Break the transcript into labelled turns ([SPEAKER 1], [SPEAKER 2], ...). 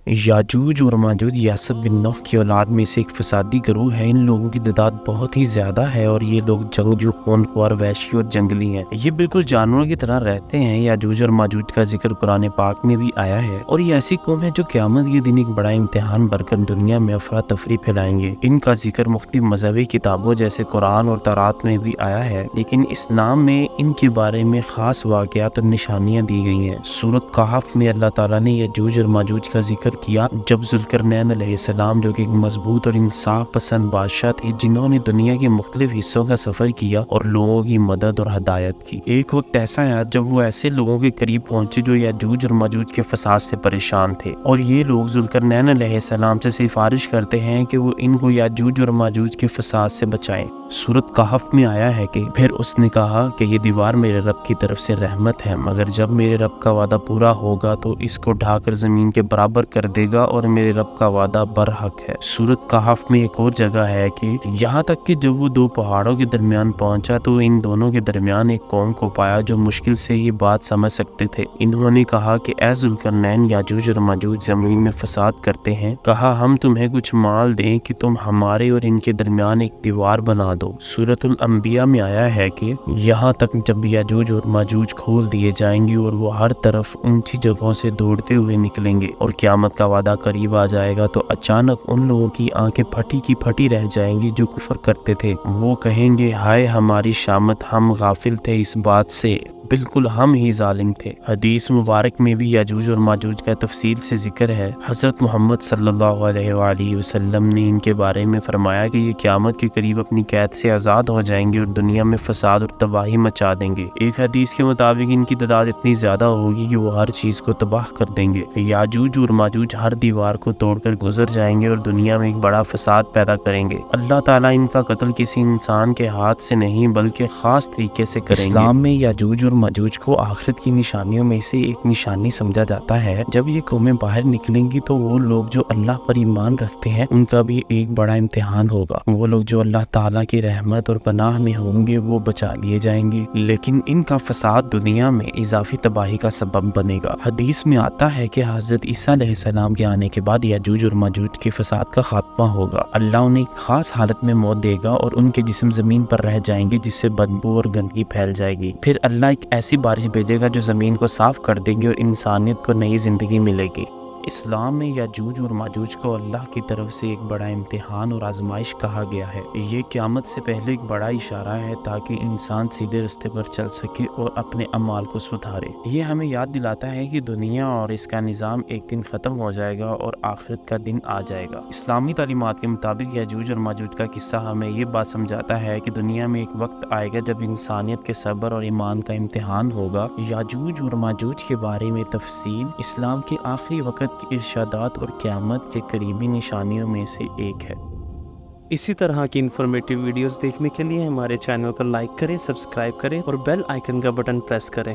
[SPEAKER 1] یاجوج اور ماجوج یاسب بن نوح کی اولاد میں سے ایک فسادی گروہ ہے۔ ان لوگوں کی تعداد بہت ہی زیادہ ہے اور یہ لوگ جنگجو، خونخوار، وحشی اور جنگلی ہیں۔ یہ بالکل جانوروں کی طرح رہتے ہیں۔ یاجوج اور ماجوج کا ذکر قرآن پاک میں بھی آیا ہے اور یہ ایسی قوم ہے جو قیامت کے دن ایک بڑا امتحان بھر کر دنیا میں افراتفری پھیلائیں گے۔ ان کا ذکر مختلف مذہبی کتابوں جیسے قرآن اور تورات میں بھی آیا ہے، لیکن اسلام میں ان کے بارے میں خاص واقعات اور نشانیاں دی گئی ہیں۔ سورۃ کہف میں اللہ تعالیٰ نے یاجوج اور ماجوج کا ذکر کیا جب ذوالقرنین علیہ السلام، جو کہ ایک مضبوط اور انصاف پسند بادشاہ تھے جنہوں نے دنیا کے مختلف حصوں کا سفر کیا اور لوگوں کی مدد اور ہدایت کی، ایک وقت ایسا آیا جب وہ ایسے لوگوں کے قریب پہنچے جو یاجوج اور ماجوج کے فساد سے پریشان تھے، اور یہ لوگ ذوالقرنین علیہ السلام سے سفارش کرتے ہیں کہ وہ ان کو یاجوج اور ماجوج کے فساد سے بچائیں۔ سورۃ کہف میں آیا ہے کہ پھر اس نے کہا کہ یہ دیوار میرے رب کی طرف سے رحمت ہے، مگر جب میرے رب کا وعدہ پورا ہوگا تو اس کو ڈھا کر زمین کے برابر کر دے گا اور میرے رب کا وعدہ برحق ہے۔ سورۃ کہف میں ایک اور جگہ ہے کہ یہاں تک کہ جب وہ دو پہاڑوں کے درمیان پہنچا تو ان دونوں کے درمیان ایک قوم کو پایا جو مشکل سے یہ بات سمجھ سکتے تھے۔ انہوں نے کہا کہ اے ذوالقرنین، یاجوج اور ماجوج زمین میں فساد کرتے ہیں، کہا ہم تمہیں کچھ مال دیں کہ تم ہمارے اور ان کے درمیان ایک دیوار بنا دو۔ سورۃ الانبیاء میں آیا ہے کہ یہاں تک جب یاجوج اور ماجوج کھول دیے جائیں گے اور وہ ہر طرف اونچی جگہوں سے دوڑتے ہوئے نکلیں گے اور قیامت کا وعدہ قریب آ جائے گا تو اچانک ان لوگوں کی آنکھیں پھٹی کی پھٹی رہ جائیں گی جو کفر کرتے تھے۔ وہ کہیں گے ہائے ہماری شامت، ہم غافل تھے اس بات سے، بالکل ہم ہی ظالم تھے۔ حدیث مبارک میں بھی یاجوج اور ماجوج کا تفصیل سے ذکر ہے۔ حضرت محمد صلی اللہ علیہ وآلہ وسلم نے ان کے بارے میں فرمایا کہ یہ قیامت کے قریب اپنی قید سے آزاد ہو جائیں گے اور دنیا میں فساد اور تباہی مچا دیں گے۔ ایک حدیث کے مطابق ان کی تعداد اتنی زیادہ ہوگی کہ وہ ہر چیز کو تباہ کر دیں گے۔ یاجوج اور ماجوج ہر دیوار کو توڑ کر گزر جائیں گے اور دنیا میں ایک بڑا فساد پیدا کریں گے۔ اللہ تعالیٰ ان کا قتل کسی انسان کے ہاتھ سے نہیں بلکہ خاص طریقے سے کریں گے۔ اسلام میں یاجوج اور ماجوج کو آخرت کی نشانیوں میں سے ایک نشانی سمجھا جاتا ہے۔ جب یہ قومیں باہر نکلیں گی تو وہ لوگ جو اللہ پر ایمان رکھتے ہیں ان کا بھی ایک بڑا امتحان ہوگا۔ وہ لوگ جو اللہ تعالیٰ کی رحمت اور پناہ میں ہوں گے وہ بچا لیے جائیں گے، لیکن ان کا فساد دنیا میں اضافی تباہی کا سبب بنے گا۔ حدیث میں آتا ہے کہ حضرت عیسیٰ علیہ السلام کے آنے کے بعد یاجوج اور ماجوج کے فساد کا خاتمہ ہوگا۔ اللہ انہیں ایک خاص حالت میں موت دے گا اور ان کے جسم زمین پر رہ جائیں گے جس سے بدبو اور گندگی پھیل جائے گی۔ پھر اللہ ایک ایسی بارش بھیجے گا جو زمین کو صاف کر دے گی اور انسانیت کو نئی زندگی ملے گی۔ اسلام میں یاجوج اور ماجوج کو اللہ کی طرف سے ایک بڑا امتحان اور آزمائش کہا گیا ہے۔ یہ قیامت سے پہلے ایک بڑا اشارہ ہے تاکہ انسان سیدھے راستے پر چل سکے اور اپنے اعمال کو سدھارے۔ یہ ہمیں یاد دلاتا ہے کہ دنیا اور اس کا نظام ایک دن ختم ہو جائے گا اور آخرت کا دن آ جائے گا۔ اسلامی تعلیمات کے مطابق یاجوج اور ماجوج کا قصہ ہمیں یہ بات سمجھاتا ہے کہ دنیا میں ایک وقت آئے گا جب انسانیت کے صبر اور ایمان کا امتحان ہوگا۔ یاجوج اور ماجوج کے بارے میں تفصیل اسلام کے آخری وقت کی ارشادات اور قیامت کے قریبی نشانیوں میں سے ایک ہے۔
[SPEAKER 2] اسی طرح کی انفارمیٹیو ویڈیوز دیکھنے کے لیے ہمارے چینل کو لائک کریں، سبسکرائب کریں اور بیل آئیکن کا بٹن پریس کریں۔